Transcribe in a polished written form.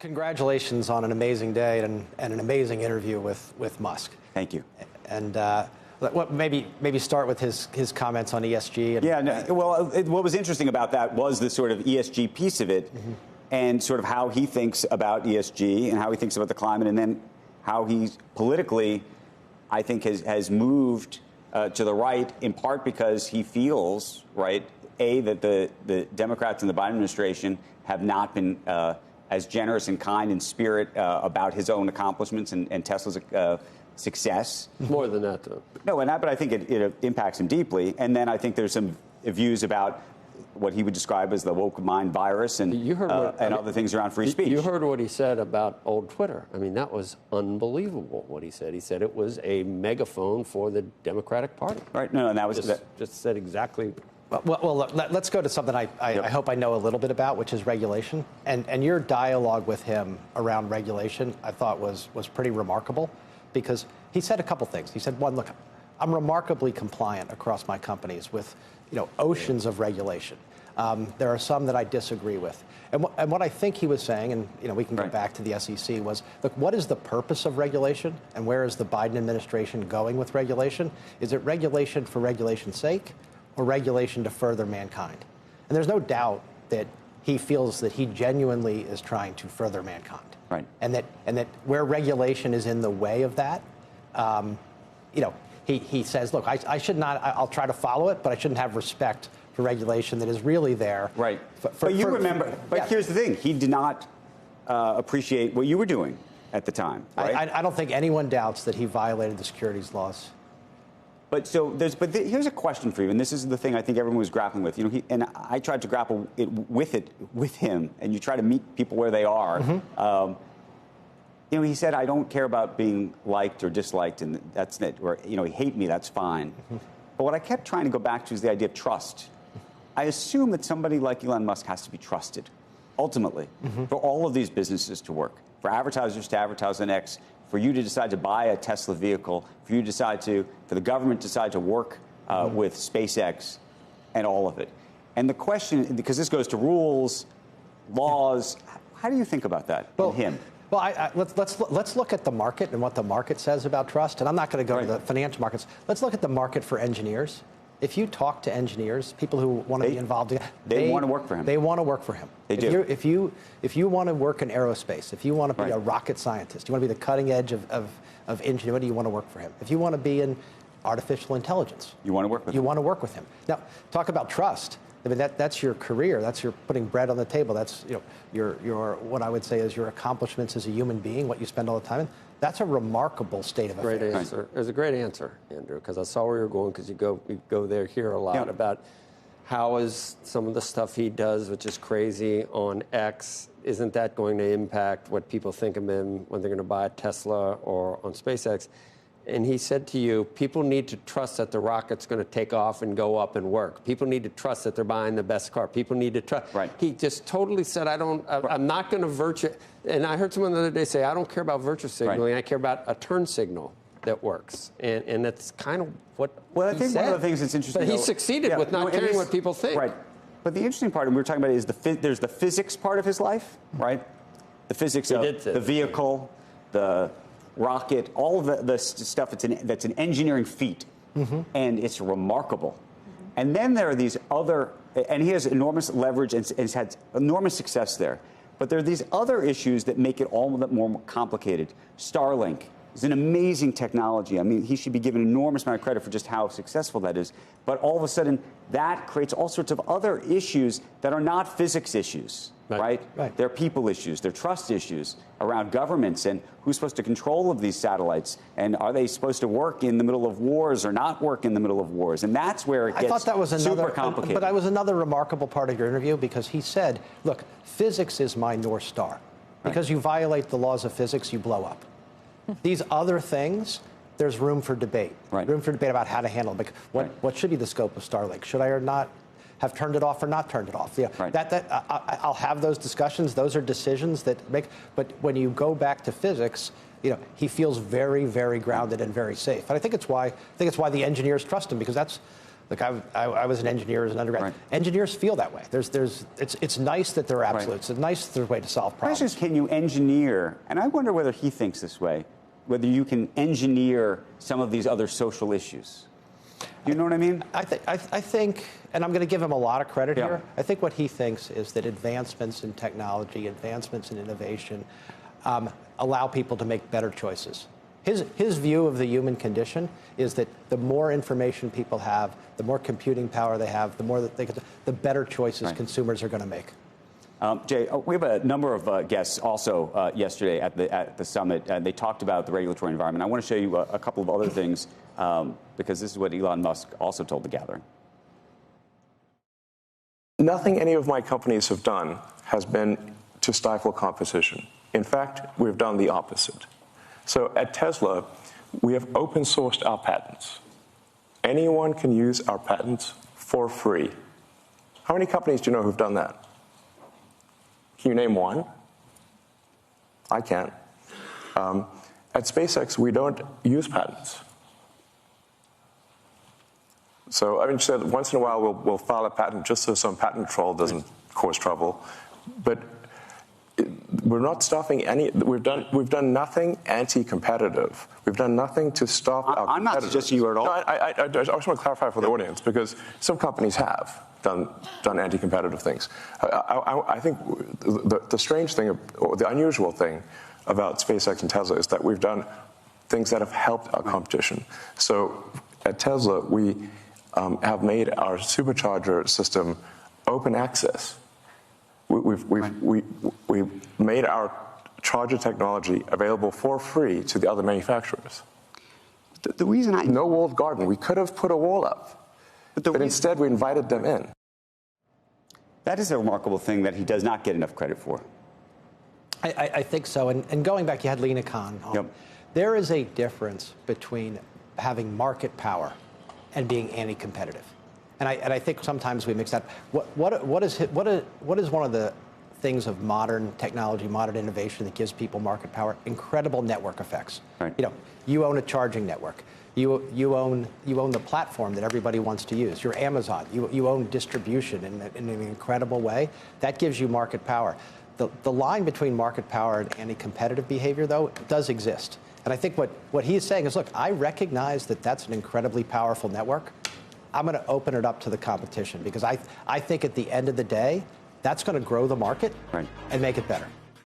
Congratulations on an amazing day and an amazing interview with Musk. Thank you. And maybe start with his comments on ESG. What was interesting about that was the sort of ESG piece of it, and sort of how he thinks about ESG and how he thinks about the climate, and then how he politically, I think, has moved to the right, in part because he feels, right, that the Democrats and the Biden administration have not been as generous and kind in spirit about his own accomplishments and Tesla's success. More than that, though. No, but I think it impacts him deeply. And then I think there's some views about what he would describe as the woke mind virus and other things around free speech. You heard what he said about old Twitter. I mean, that was unbelievable what he said. He said it was a megaphone for the Democratic Party. Right. No, and that was just said exactly. Well, let's go to something I hope I know a little bit about, which is regulation. And your dialogue with him around regulation, I thought was pretty remarkable, because he said a couple things. He said, one, look, I'm remarkably compliant across my companies with, oceans of regulation. There are some that I disagree with. And what I think he was saying, and we can go back to the SEC, was, look, what is the purpose of regulation, and where is the Biden administration going with regulation? Is it regulation for regulation's sake, or regulation to further mankind? And there's no doubt that he feels that he genuinely is trying to further mankind. Right. And that where regulation is in the way of that, he says, look, I should not, I'll try to follow it, but I shouldn't have respect for regulation that is really there. Right. But here's the thing. He did not appreciate what you were doing at the time. Right? I don't think anyone doubts that he violated the securities laws. But here's a question for you, and this is the thing I think everyone was grappling with. And I tried to grapple with him, and you try to meet people where they are. He said, I don't care about being liked or disliked, and that's it. Or hate me, that's fine. But what I kept trying to go back to is the idea of trust. I assume that somebody like Elon Musk has to be trusted, ultimately, for all of these businesses to work, for advertisers to advertise on X, for you to decide to buy a Tesla vehicle, for the government to decide to work with SpaceX and all of it. And the question, because this goes to rules, laws, how do you think about that in him? Well, let's look at the market and what the market says about trust. And I'm not going to go to the financial markets. Let's look at the market for engineers. If you talk to engineers, people who want to be involved, they want to work for him. They want to work for him. They do. If you want to work in aerospace, if you want to be a rocket scientist, you want to be the cutting edge of ingenuity, you want to work for him. If you want to be in artificial intelligence, you want to work with him. You want to work with him. Now, talk about trust. I mean, that's your career. That's your putting bread on the table. That's your what I would say is your accomplishments as a human being, what you spend all the time in. That's a remarkable state of affairs. Great answer. It was a great answer, Andrew, because I saw where you were going, because you go there here a lot about how is some of the stuff he does, which is crazy, on X, isn't that going to impact what people think of him when they're going to buy a Tesla or on SpaceX? And he said to you, people need to trust that the rocket's going to take off and go up and work. People need to trust that they're buying the best car. People need to trust. Right. He just totally said, I'm not going to virtue. And I heard someone the other day say, I don't care about virtue signaling. I care about a turn signal that works. And that's kind of what I think said. One of the things that's interesting. But he succeeded with not caring what people think. Right. But the interesting part, and we were talking about, is there's the physics part of his life, right? The physics of the vehicle, the rocket, all of the stuff that's an engineering feat, and it's remarkable. And then there are these other, and he has enormous leverage and has had enormous success there. But there are these other issues that make it all that more complicated. Starlink is an amazing technology. I mean, he should be given an enormous amount of credit for just how successful that is. But all of a sudden, that creates all sorts of other issues that are not physics issues. Right? They're people issues, they're trust issues around governments and who's supposed to control of these satellites, and are they supposed to work in the middle of wars or not work in the middle of wars? And that's where it gets super complicated. But that was another remarkable part of your interview, because he said, look, physics is my North Star. Because you violate the laws of physics, you blow up. These other things, there's room for debate. Room for debate about how to handle it. Like what should be the scope of Starlink? Should I or not have turned it off or not turned it off? I'll have those discussions. Those are decisions that make. But when you go back to physics, he feels very, very grounded and very safe. And I think it's why the engineers trust him, because Look, I was an engineer as an undergrad. Right. Engineers feel that way. It's nice that they're absolutes. It's nice that there's a way to solve problems. The question is, can you engineer, and I wonder whether he thinks this way, whether you can engineer some of these other social issues. You know what I mean? I think, and I'm going to give him a lot of credit Yeah. here. I think what he thinks is that advancements in technology, advancements in innovation, allow people to make better choices. His view of the human condition is that the more information people have, the more computing power they have, the more that the better choices consumers are going to make. Jay, we have a number of guests also yesterday at the summit, and they talked about the regulatory environment. I want to show you a couple of other things because this is what Elon Musk also told the gathering. Nothing any of my companies have done has been to stifle competition. In fact, we've done the opposite. So at Tesla, we have open sourced our patents. Anyone can use our patents for free. How many companies do you know who've done that? Can you name one? I can't. At SpaceX, we don't use patents. So, I mean, so once in a while we'll file a patent just so some patent troll doesn't cause trouble. But we're not stopping any. We've done nothing anti-competitive. We've done nothing to stop our competitors. I'm not suggesting you are at all. No, I just want to clarify for the audience because some companies have done anti-competitive things. I think the strange thing or the unusual thing about SpaceX and Tesla is that we've done things that have helped our competition. So at Tesla, we have made our supercharger system open access. We've made our charger technology available for free to the other manufacturers. The reason no walled garden. We could have put a wall up, but instead we invited them in. That is a remarkable thing that he does not get enough credit for. I think so. And going back, you had Lena Khan on. Yep. There is a difference between having market power and being anti-competitive. And I think sometimes we mix that. What is one of the things of modern technology, modern innovation that gives people market power? Incredible network effects. Right. You know, you own a charging network. You own the platform that everybody wants to use. You're Amazon. You own distribution in an incredible way. That gives you market power. The line between market power and anti-competitive behavior, though, does exist. And I think what he's saying is, look, I recognize that that's an incredibly powerful network. I'm going to open it up to the competition because I think at the end of the day, that's going to grow the market and make it better.